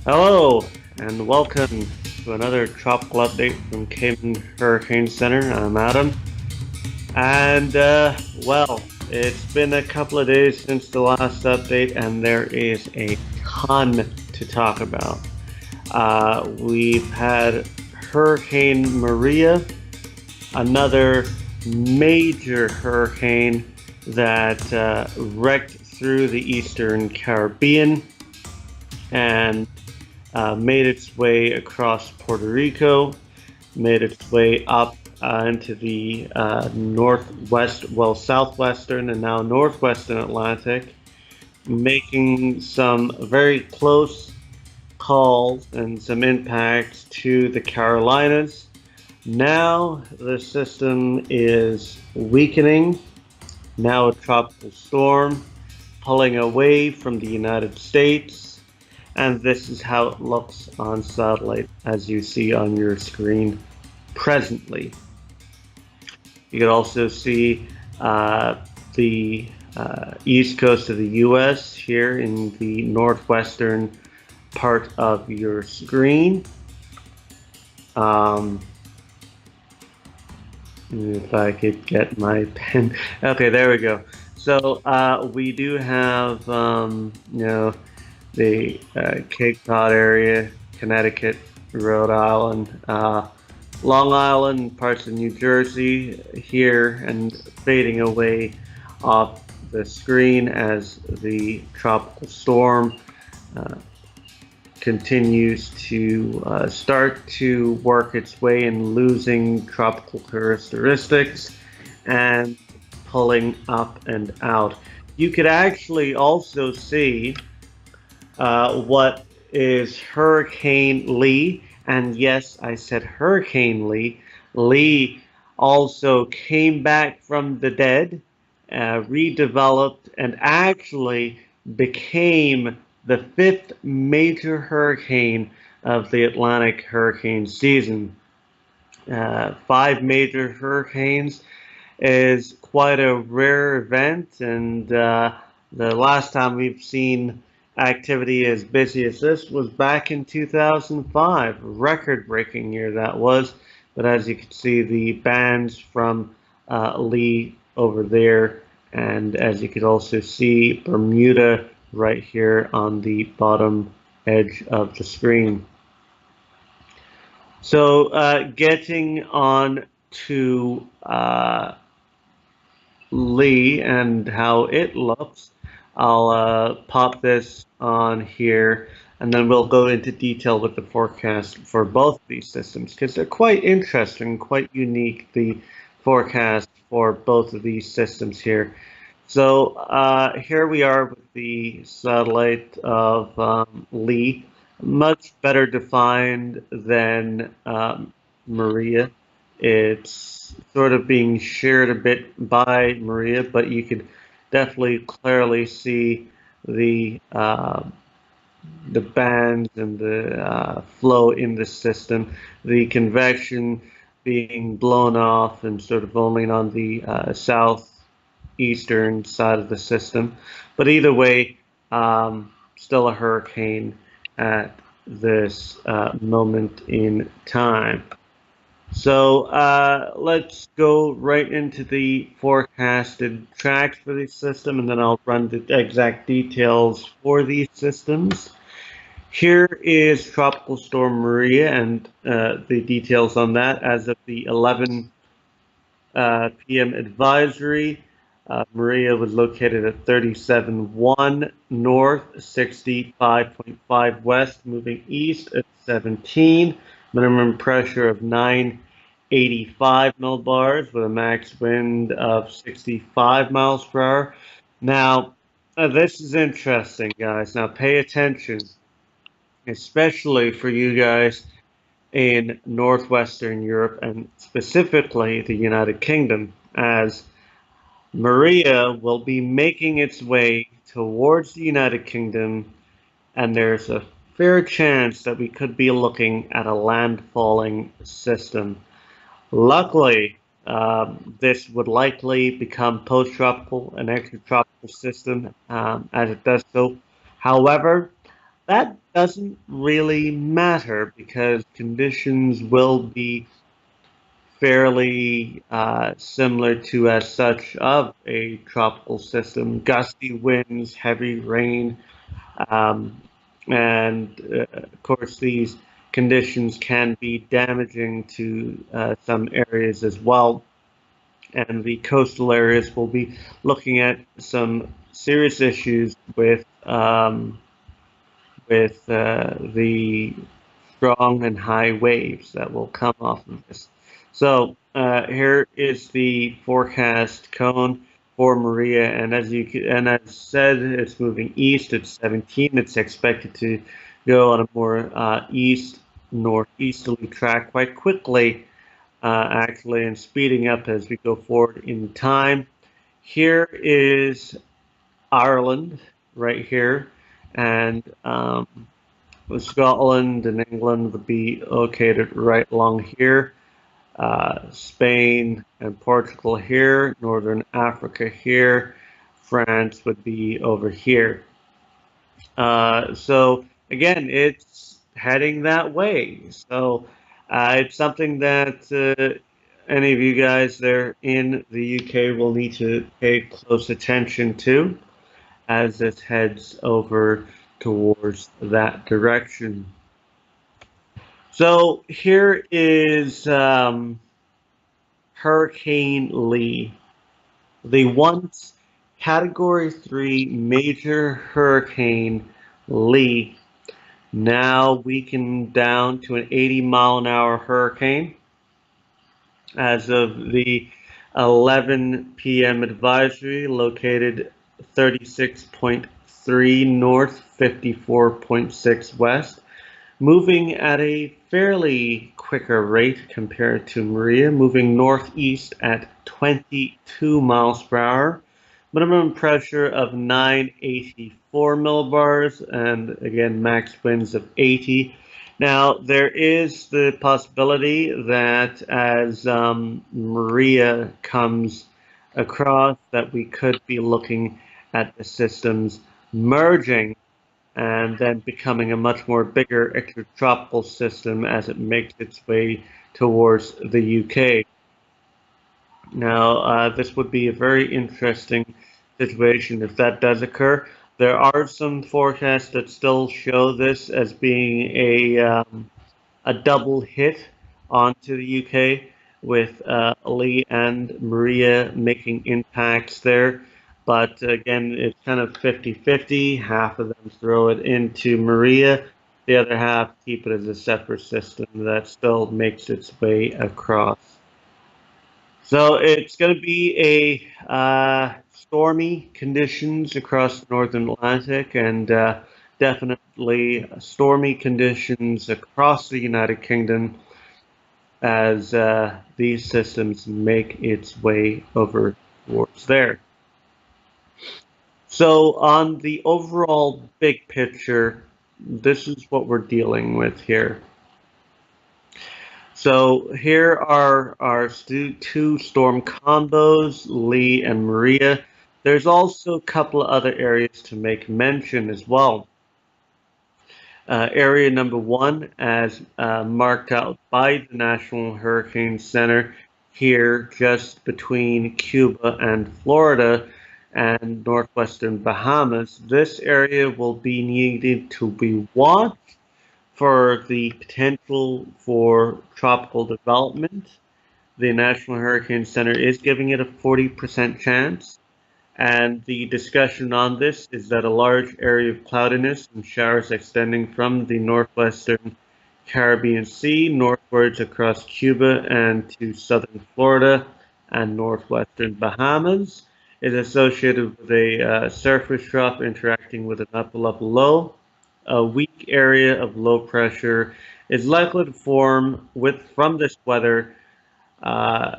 Hello and welcome to another tropical update from Cayman Hurricane Center. I'm Adam, and it's been a couple of days since the last update, and there is a ton to talk about. We've had Hurricane Maria, another major hurricane that wrecked through the eastern Caribbean and made its way across Puerto Rico, made its way up into the southwestern and now northwestern Atlantic, making some very close calls and some impacts to the Carolinas. Now the system is weakening, now a tropical storm, pulling away from the United States. And this is how it looks on satellite, as you see on your screen presently. You can also see the east coast of the US here in the northwestern part of your screen. If I could get my pen. Okay, there we go. So we do have, the Cape Cod area, Connecticut, Rhode Island, Long Island, parts of New Jersey here, and fading away off the screen as the tropical storm continues to start to work its way in losing tropical characteristics and pulling up and out. You could actually also see what is Hurricane Lee. And yes, I said Hurricane Lee. Lee also came back from the dead, redeveloped, and actually became the fifth major hurricane of the Atlantic hurricane season. Five major hurricanes is quite a rare event, and the last time we've seen activity as busy as this was back in 2005. Record-breaking year that was. But as you can see, the bands from Lee over there, and as you could also see, Bermuda right here on the bottom edge of the screen. So getting on to Lee and how it looks, I'll pop this on here, and then we'll go into detail with the forecast for both of these systems, because they're quite interesting, quite unique, the forecast for both of these systems here. So here we are with the satellite of Lee, much better defined than Maria. It's sort of being shared a bit by Maria, but you could definitely clearly see the bands and the flow in the system, the convection being blown off and sort of only on the southeastern side of the system. But either way, still a hurricane at this moment in time. So let's go right into the forecasted tracks for the system, and then I'll run the exact details for these systems. Here is Tropical Storm Maria and the details on that as of the 11 p.m. advisory. Maria was located at 37.1 north, 65.5 west, moving east at 17. Minimum pressure of 985 millibars with a max wind of 65 miles per hour. Now, this is interesting, guys. Now, pay attention, especially for you guys in northwestern Europe and specifically the United Kingdom, as Maria will be making its way towards the United Kingdom, and there's a fair chance that we could be looking at a landfalling system. Luckily, this would likely become post-tropical, an extratropical system as it does so. However, that doesn't really matter because conditions will be fairly similar to as such of a tropical system. Gusty winds, heavy rain, um, and of course these conditions can be damaging to some areas as well. And the coastal areas will be looking at some serious issues with the strong and high waves that will come off of this. So here is the forecast cone for Maria, and as said, it's moving east. It's 17. It's expected to go on a more east northeasterly track quite quickly, actually, and speeding up as we go forward in time. Here is Ireland right here, and Scotland and England would be located right along here. Spain and Portugal here, Northern Africa here, France would be over here. So again, it's heading that way. So it's something that any of you guys there in the UK will need to pay close attention to as it heads over towards that direction. So here is Hurricane Lee, the once Category 3 major hurricane Lee, now weakened down to an 80-mile-an-hour hurricane as of the 11 p.m. advisory, located 36.3 north, 54.6 west, moving at a fairly quicker rate compared to Maria, moving northeast at 22 miles per hour, minimum pressure of 984 millibars, and again, max winds of 80. Now, there is the possibility that as Maria comes across, that we could be looking at the systems merging and then becoming a much more bigger extratropical system as it makes its way towards the UK. Now, this would be a very interesting situation if that does occur. There are some forecasts that still show this as being a double hit onto the UK with Lee and Maria making impacts there. But again, it's kind of 50-50. Half of them throw it into Maria. The other half keep it as a separate system that still makes its way across. So it's going to be a stormy conditions across the northern Atlantic and definitely stormy conditions across the United Kingdom as these systems make its way over towards there. So on the overall big picture, this is what we're dealing with here. So here are our two storm combos, Lee and Maria. There's also a couple of other areas to make mention as well. Area number one, as marked out by the National Hurricane Center, here just between Cuba and Florida and northwestern Bahamas. This area will be needed to be watched for the potential for tropical development. The National Hurricane Center is giving it a 40% chance. And the discussion on this is that a large area of cloudiness and showers extending from the northwestern Caribbean Sea northwards across Cuba and to southern Florida and northwestern Bahamas is associated with a surface trough interacting with an upper level low. A weak area of low pressure is likely to form from this weather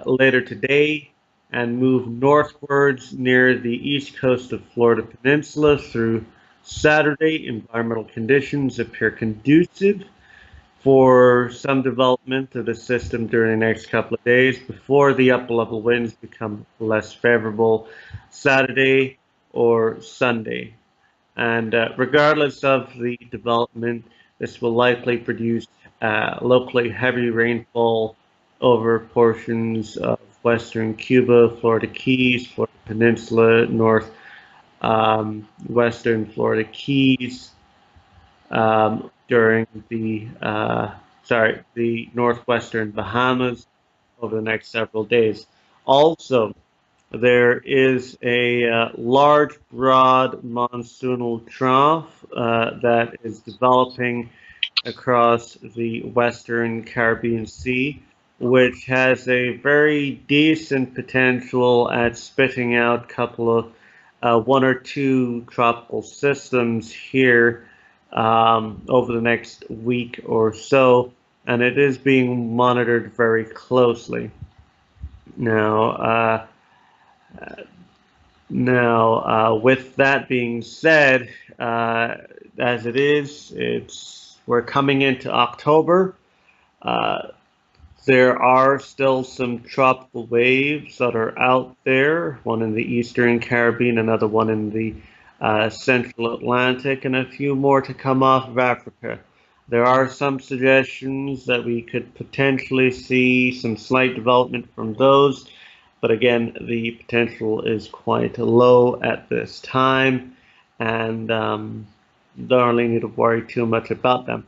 later today and move northwards near the east coast of Florida Peninsula through Saturday. Environmental conditions appear conducive for some development of the system during the next couple of days before the upper level winds become less favorable Saturday or Sunday. And regardless of the development, this will likely produce locally heavy rainfall over portions of western Cuba, Florida Keys, Florida Peninsula, western Florida Keys, during the northwestern Bahamas over the next several days. Also, there is a large, broad monsoonal trough that is developing across the Western Caribbean Sea, which has a very decent potential at spitting out a couple of one or two tropical systems here over the next week or so, and it is being monitored very closely. Now, with that being said, as we're coming into October. Uh, there are still some tropical waves that are out there, one in the Eastern Caribbean, another one in the Central Atlantic, and a few more to come off of Africa. There are some suggestions that we could potentially see some slight development from those, but again, the potential is quite low at this time, and don't really need to worry too much about them.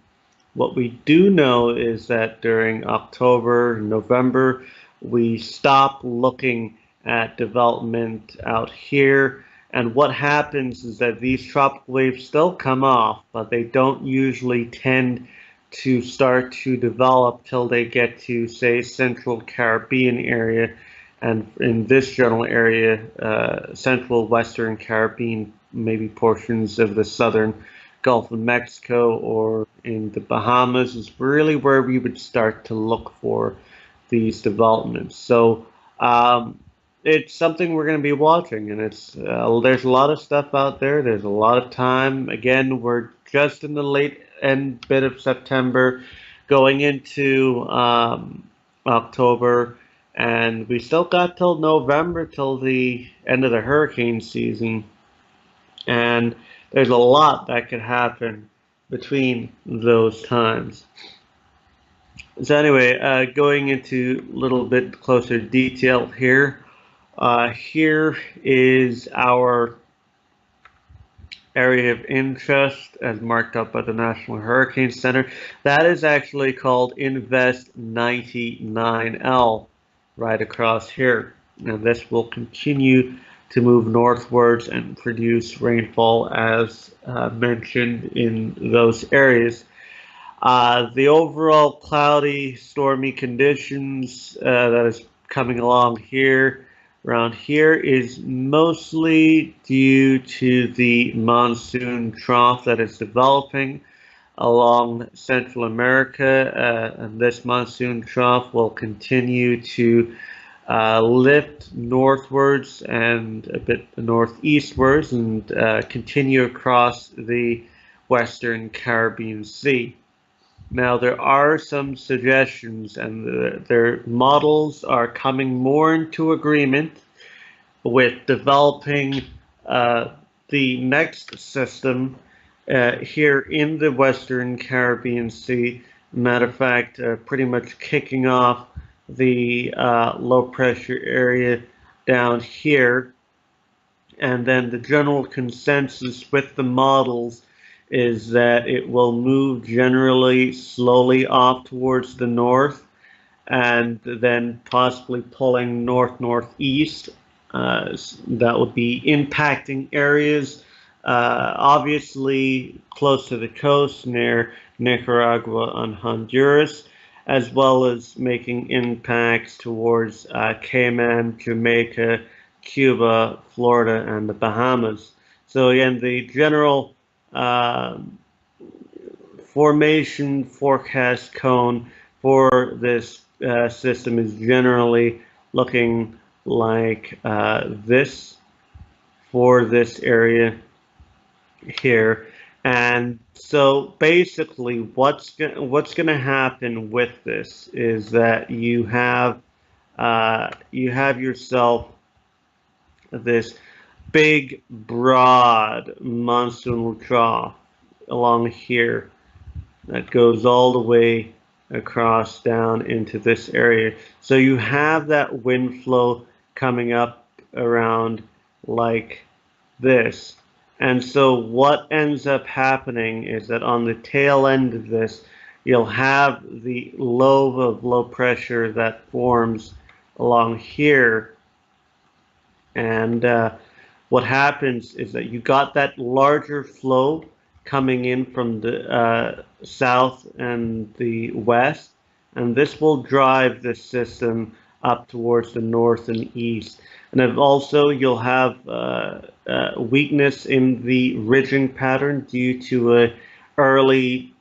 What we do know is that during October, November, we stop looking at development out here. And what happens is that these tropical waves still come off, but they don't usually tend to start to develop till they get to, say, Central Caribbean area. And in this general area, Central Western Caribbean, maybe portions of the southern Gulf of Mexico or in the Bahamas is really where we would start to look for these developments. So it's something we're going to be watching, and there's a lot of stuff out there. There's a lot of time. Again, we're just in the late end bit of September, going into October, and we still got till November till the end of the hurricane season, and there's a lot that could happen between those times. So anyway, going into a little bit closer detail here. Here is our area of interest as marked up by the National Hurricane Center. That is actually called Invest 99L right across here. Now this will continue to move northwards and produce rainfall as mentioned in those areas. The overall cloudy, stormy conditions that is coming along here, around here, is mostly due to the monsoon trough that is developing along Central America, and this monsoon trough will continue to lift northwards and a bit northeastwards and continue across the Western Caribbean Sea. Now, there are some suggestions, and their models are coming more into agreement with developing the next system here in the Western Caribbean Sea. Matter of fact, pretty much kicking off the low pressure area down here. And then the general consensus with the models is that it will move generally slowly off towards the north and then possibly pulling north-northeast. That would be impacting areas obviously close to the coast near Nicaragua and Honduras, as well as making impacts towards Cayman, Jamaica, Cuba, Florida, and the Bahamas. So again, the general formation forecast cone for this system is generally looking like this for this area here. And so basically what's going to happen with this is that you have yourself this big, broad monsoonal trough along here that goes all the way across down into this area. So you have that wind flow coming up around like this. And so what ends up happening is that on the tail end of this, you'll have the lobe of low pressure that forms along here. And what happens is that you got that larger flow coming in from the south and the west, and this will drive the system up towards the north and east. And then also you'll have weakness in the ridging pattern due to a early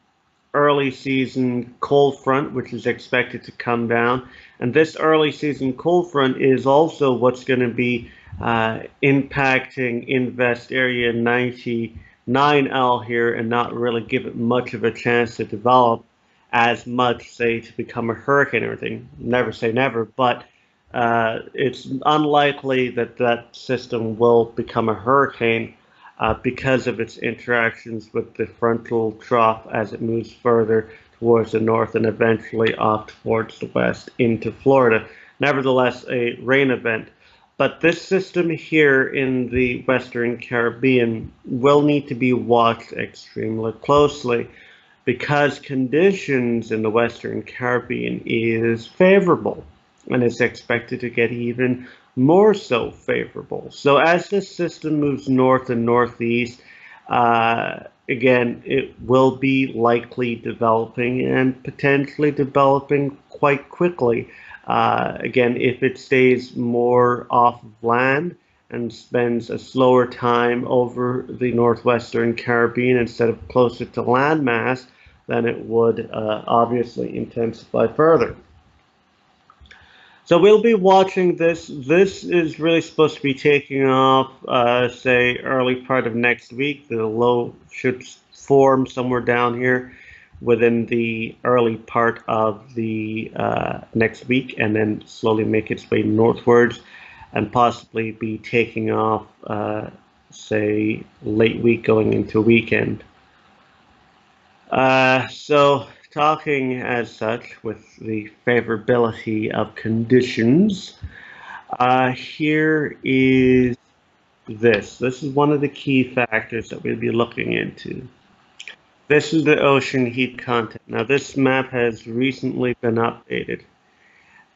season cold front, which is expected to come down. And this early season cold front is also what's going to be impacting Invest Area 99L here and not really give it much of a chance to develop as much, say, to become a hurricane or anything. Never say never, but it's unlikely that that system will become a hurricane because of its interactions with the frontal trough as it moves further towards the north and eventually off towards the west into Florida. Nevertheless, a rain event. But this system here in the Western Caribbean will need to be watched extremely closely because conditions in the Western Caribbean is favorable and is expected to get even more so favorable. So as this system moves north and northeast, again, it will be likely developing and potentially developing quite quickly. Again, if it stays more off of land and spends a slower time over the northwestern Caribbean instead of closer to landmass, then it would obviously intensify further. So we'll be watching this. This is really supposed to be taking off, say, early part of next week. The low should form somewhere down here within the early part of the next week and then slowly make its way northwards and possibly be taking off, say, late week going into weekend. So talking as such with the favorability of conditions, here is this. This is one of the key factors that we'll be looking into. This is the ocean heat content. Now this map has recently been updated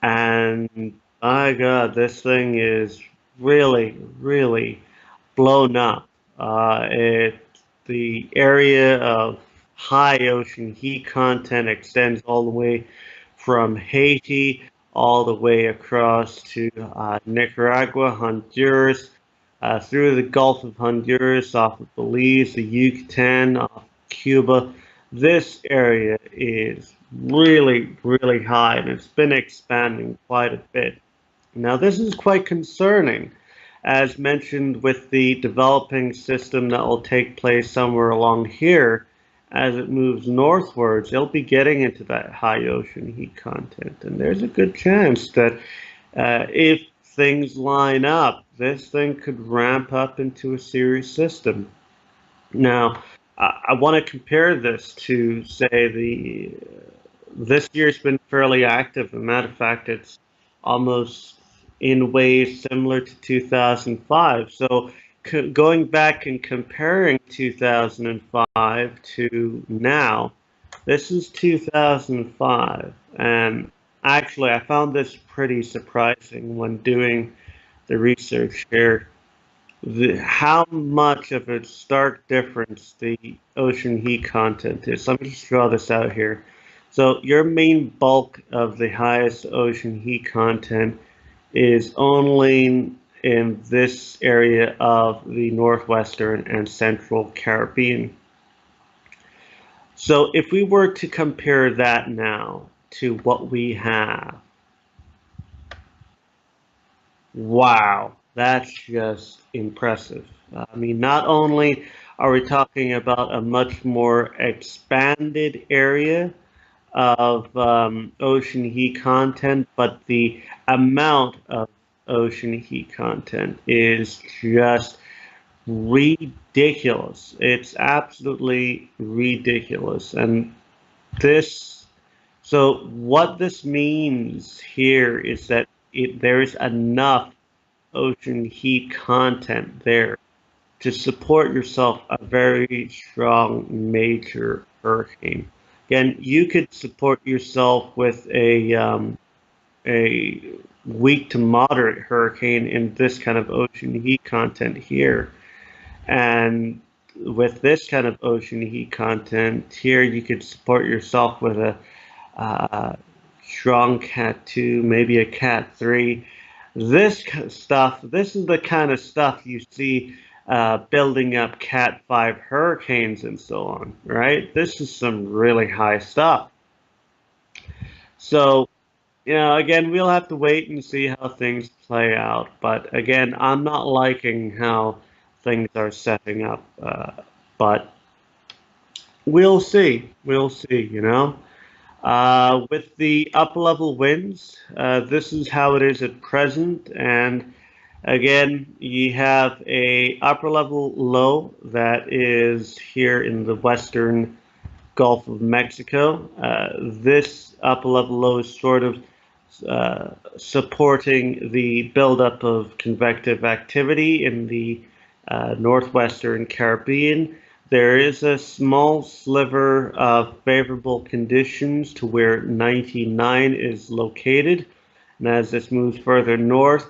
and my God, this thing is really, really blown up. The area of high ocean heat content extends all the way from Haiti all the way across to Nicaragua, Honduras, through the Gulf of Honduras, off of Belize, the Yucatan, off Cuba. This area is really, really high and it's been expanding quite a bit. Now, this is quite concerning, as mentioned with the developing system that will take place somewhere along here. As it moves northwards, it'll be getting into that high ocean heat content. And there's a good chance that if things line up, this thing could ramp up into a serious system. Now, I want to compare this to, say, this year's been fairly active. As a matter of fact, it's almost in ways similar to 2005. So going back and comparing 2005 to now, this is 2005. And actually, I found this pretty surprising when doing the research here. How much of a stark difference the ocean heat content is. Let me just draw this out here. So your main bulk of the highest ocean heat content is only in this area of the northwestern and central Caribbean. So if we were to compare that now to what we have, wow, that's just impressive. I mean, not only are we talking about a much more expanded area of ocean heat content, but the amount of ocean heat content is just ridiculous. It's absolutely ridiculous. And this, so what this means here is that there is enough ocean heat content there to support yourself a very strong major hurricane. Again, you could support yourself with a weak to moderate hurricane in this kind of ocean heat content here. And with this kind of ocean heat content here, you could support yourself with a strong Cat 2, maybe a Cat 3. This stuff, this is the kind of stuff you see building up Cat 5 hurricanes and so on, right? This is some really high stuff. So, again, we'll have to wait and see how things play out. But again, I'm not liking how things are setting up. But we'll see. We'll see. With the upper level winds, this is how it is at present. And again, you have a upper level low that is here in the western Gulf of Mexico. This upper level low is sort of supporting the buildup of convective activity in the northwestern Caribbean. There is a small sliver of favorable conditions to where 99 is located. And as this moves further north,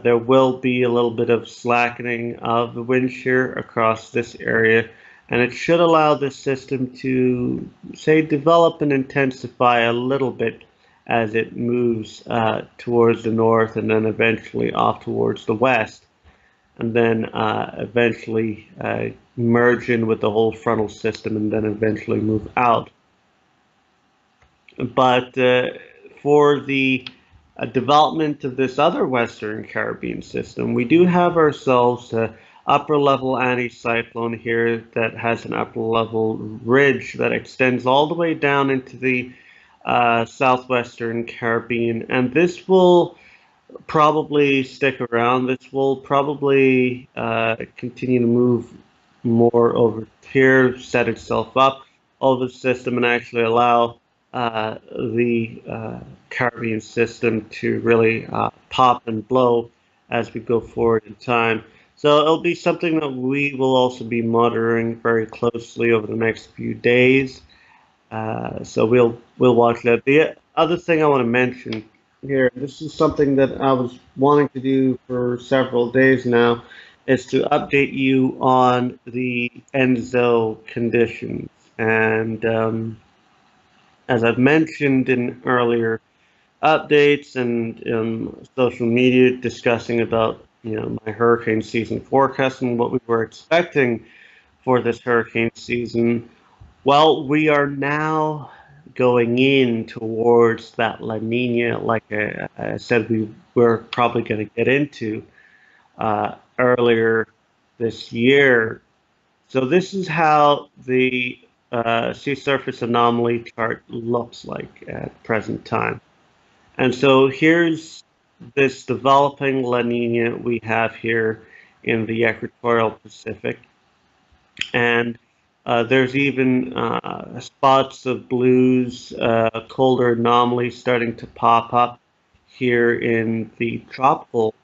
there will be a little bit of slackening of the wind shear across this area. And it should allow this system to, say, develop and intensify a little bit as it moves towards the north and then eventually off towards the west. And then eventually merge in with the whole frontal system and then eventually move out. But for the development of this other Western Caribbean system, we do have ourselves an upper level anticyclone here that has an upper level ridge that extends all the way down into the southwestern Caribbean. And this will probably stick around. This will probably continue to move more over here, set itself up over the system, and actually allow the Caribbean system to really pop and blow as we go forward in time. So it'll be something that we will also be monitoring very closely over the next few days. So we'll watch that. The other thing I want to mention here, this is something that I was wanting to do for several days now, is to update you on the ENSO conditions. And as I've mentioned in earlier updates and social media discussing about my hurricane season forecast and what we were expecting for this hurricane season, well, we are now going in towards that La Nina, like I said, we were probably going to get into earlier this year. So this is how the sea surface anomaly chart looks like at present time. And so here's this developing La Nina we have here in the equatorial Pacific. And there's even spots of blues, colder anomalies starting to pop up here in the tropical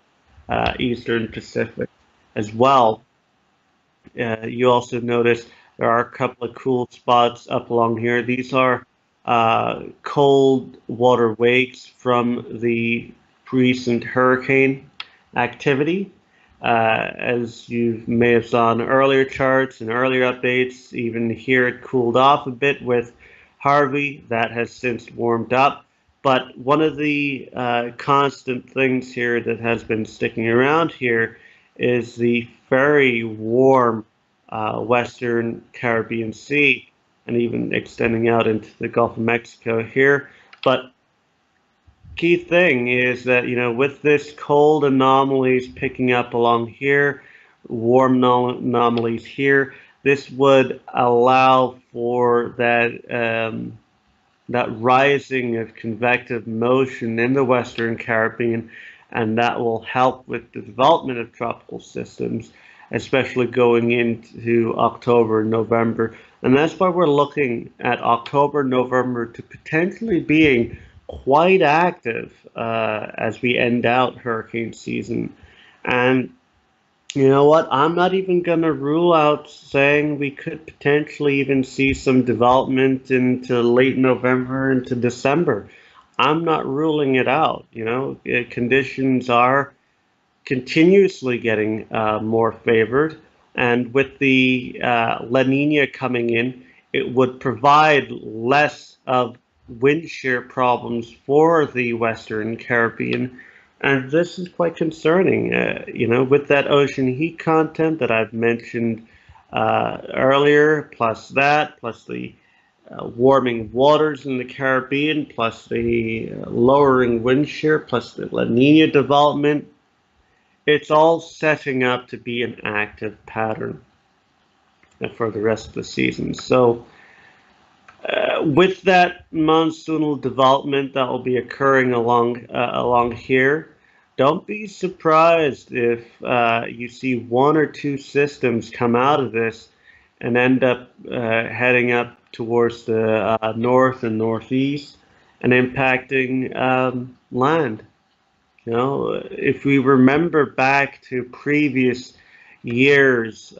Eastern Pacific as well. You also notice there are a couple of cool spots up along here. These are cold water wakes from the recent hurricane activity. As you may have saw in earlier charts and earlier updates, even here it cooled off a bit with Harvey. That has since warmed up. But one of the constant things here that has been sticking around here is the very warm Western Caribbean Sea, and even extending out into the Gulf of Mexico here. But key thing is that, with this cold anomalies picking up along here, warm anomalies here, this would allow for that that rising of convective motion in the Western Caribbean, and that will help with the development of tropical systems. especially going into October, November. And that's why we're looking at October, November to potentially being quite active as we end out hurricane season. And you know what? I'm not even going to rule out saying we could potentially even see some development into late November into December. I'm not ruling it out. Conditions are continuously getting more favored, and with the La Nina coming in, it would provide less of wind shear problems for the Western Caribbean. And this is quite concerning, with that ocean heat content that I've mentioned earlier, plus the warming waters in the Caribbean, plus the lowering wind shear, plus the La Nina development. It's all setting up to be an active pattern for the rest of the season. So with that monsoonal development that will be occurring along here, don't be surprised if you see one or two systems come out of this and end up heading up towards the north and northeast and impacting land. If we remember back to previous years,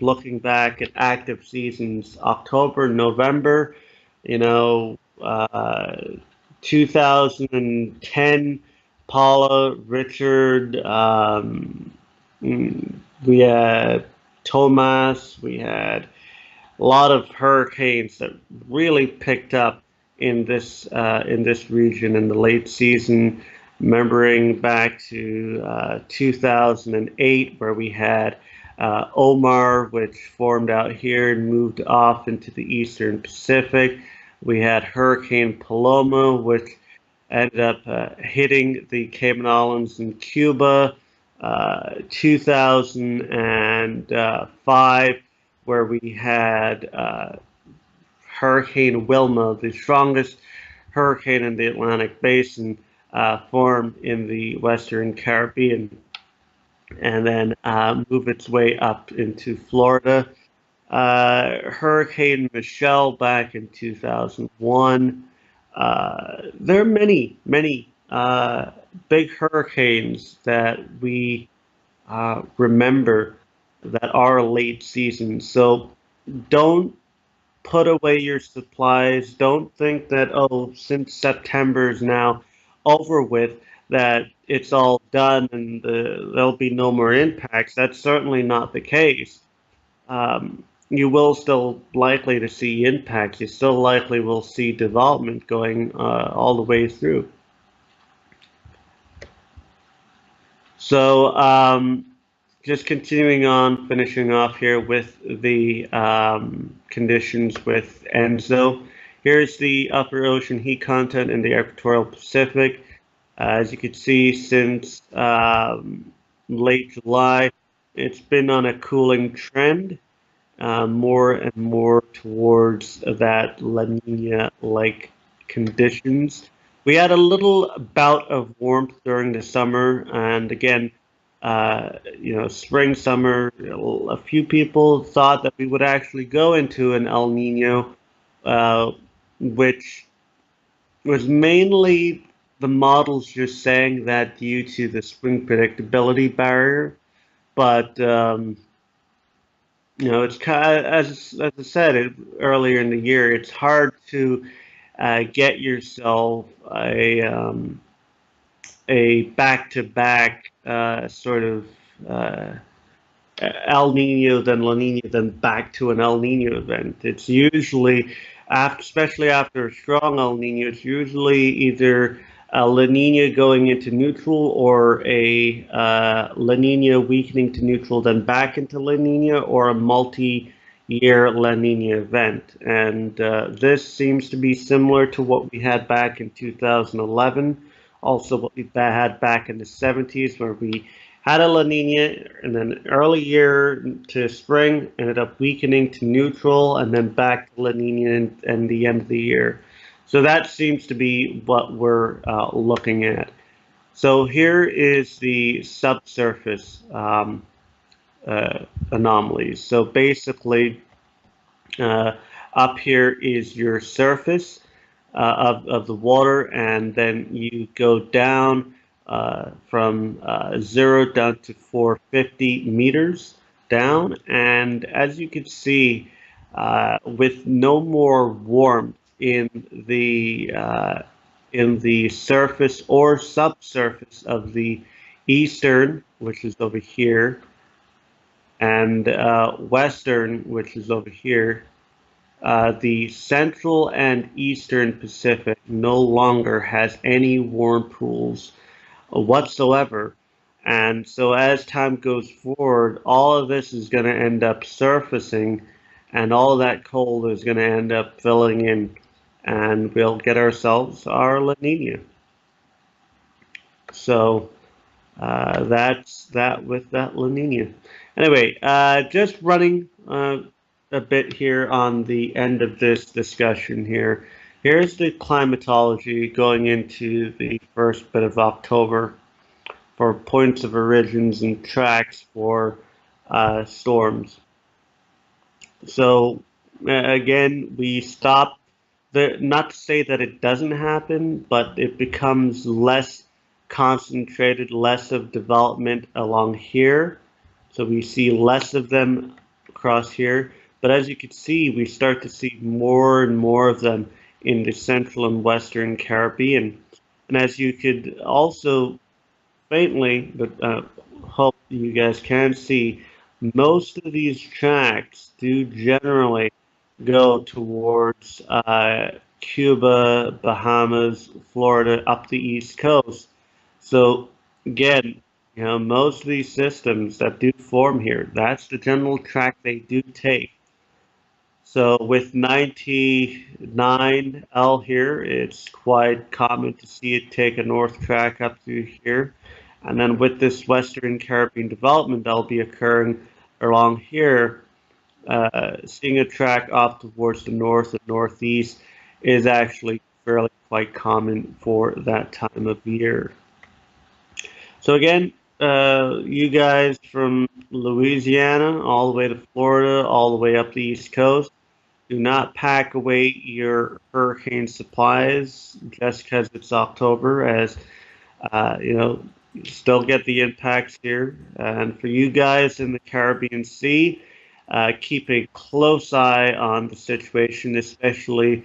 looking back at active seasons, October, November, you know, uh, 2010, Paula, Richard, we had Tomas, we had a lot of hurricanes that really picked up in this region in the late season. Remembering back to 2008, where we had Omar, which formed out here and moved off into the eastern Pacific. We had Hurricane Paloma, which ended up hitting the Cayman Islands in Cuba. 2005, where we had Hurricane Wilma, the strongest hurricane in the Atlantic Basin, formed in the Western Caribbean, and then move its way up into Florida. Hurricane Michelle back in 2001. There are many, many big hurricanes that we remember that are late season. So don't put away your supplies. Don't think that, oh, since September is now over with, that it's all done and there'll be no more impacts. That's certainly not the case. You will still likely to see impacts. You still likely will see development going all the way through. So just continuing on, finishing off here with the conditions with ENSO. Here's the upper ocean heat content in the equatorial Pacific. As you can see, since late July, it's been on a cooling trend, more and more towards that La Nina-like conditions. We had a little bout of warmth during the summer, and again, spring, summer, a few people thought that we would actually go into an El Nino, which was mainly the models just saying that due to the spring predictability barrier. But it's kind of, as I said earlier in the year, it's hard to get yourself a back-to-back sort of El Nino, then La Nina, then back to an El Nino event. It's usually, especially after a strong El Nino, it's usually either a La Nina going into neutral or a La Nina weakening to neutral, then back into La Nina, or a multi-year La Nina event. And this seems to be similar to what we had back in 2011. Also, what we had back in the 70s, where we had a La Nina, and then early year to spring ended up weakening to neutral, and then back to La Nina and the end of the year. So that seems to be what we're looking at. So here is the subsurface anomalies. So basically, up here is your surface of the water, and then you go down from 0 down to 450 meters down. And as you can see, with no more warmth in the surface or subsurface of the eastern, which is over here, and western, which is over here, the central and eastern Pacific no longer has any warm pools whatsoever. And so as time goes forward, all of this is going to end up surfacing, and all that cold is going to end up filling in, and we'll get ourselves our La Nina. So that's that with that La Nina. Anyway, just running a bit here on the end of this discussion here. Here's the climatology going into the first bit of October for points of origins and tracks for storms. So again, we stop not to say that it doesn't happen, but it becomes less concentrated, less of development along here. So we see less of them across here. But as you can see, we start to see more and more of them in the central and western Caribbean. And as you could also faintly, but hope you guys can see, most of these tracks do generally go towards Cuba, Bahamas, Florida, up the East Coast. So again, you know, most of these systems that do form here, that's the general track they do take. So with 99L here, it's quite common to see it take a north track up through here. And then with this Western Caribbean development that'll be occurring along here, seeing a track off towards the north and northeast is actually fairly quite common for that time of year. So again, you guys from Louisiana all the way to Florida, all the way up the East Coast, do not pack away your hurricane supplies just because it's October, as you know, you still get the impacts here. And for you guys in the Caribbean Sea, keep a close eye on the situation, especially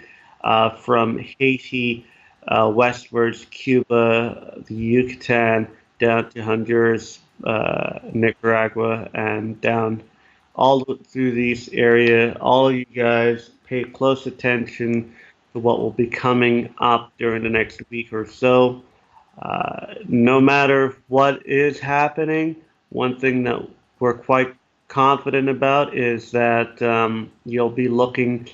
from Haiti westwards, Cuba, the Yucatan, down to Honduras, Nicaragua, and down all through this area. All of you guys pay close attention to what will be coming up during the next week or so. No matter what is happening, one thing that we're quite confident about is that you'll be looking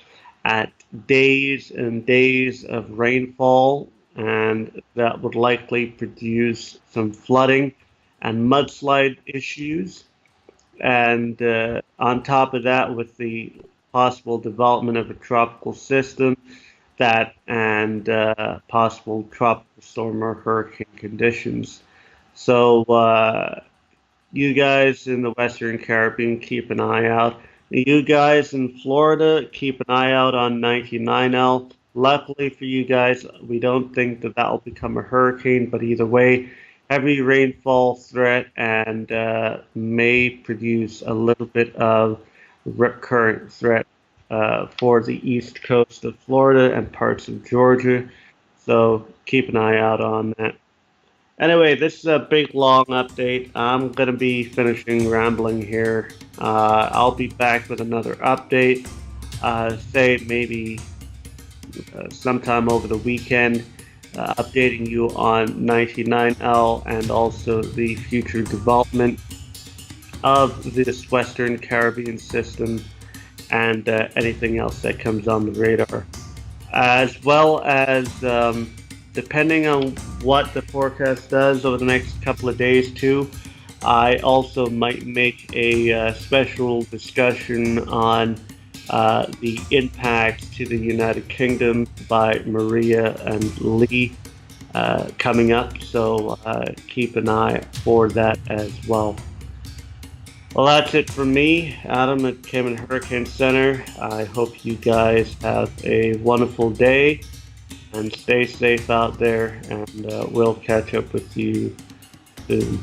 at days and days of rainfall, and that would likely produce some flooding and mudslide issues. And on top of that, with the possible development of a tropical system, that and possible tropical storm or hurricane conditions. So you guys in the Western Caribbean, keep an eye out. You guys in Florida, keep an eye out on 99L. Luckily for you guys, we don't think that will become a hurricane, but either way, heavy rainfall threat and may produce a little bit of current threat for the east coast of Florida and parts of Georgia. So keep an eye out on that. Anyway, this is a big, long update. I'm going to be finishing rambling here. I'll be back with another update, say maybe sometime over the weekend, updating you on 99L and also the future development of this Western Caribbean system and anything else that comes on the radar. As well as depending on what the forecast does over the next couple of days too, I also might make a special discussion on the impacts to the United Kingdom by Maria and Lee coming up, so keep an eye for that as well. Well, that's it from me, Adam at Cayman Hurricane Center. I hope you guys have a wonderful day and stay safe out there, and we'll catch up with you soon.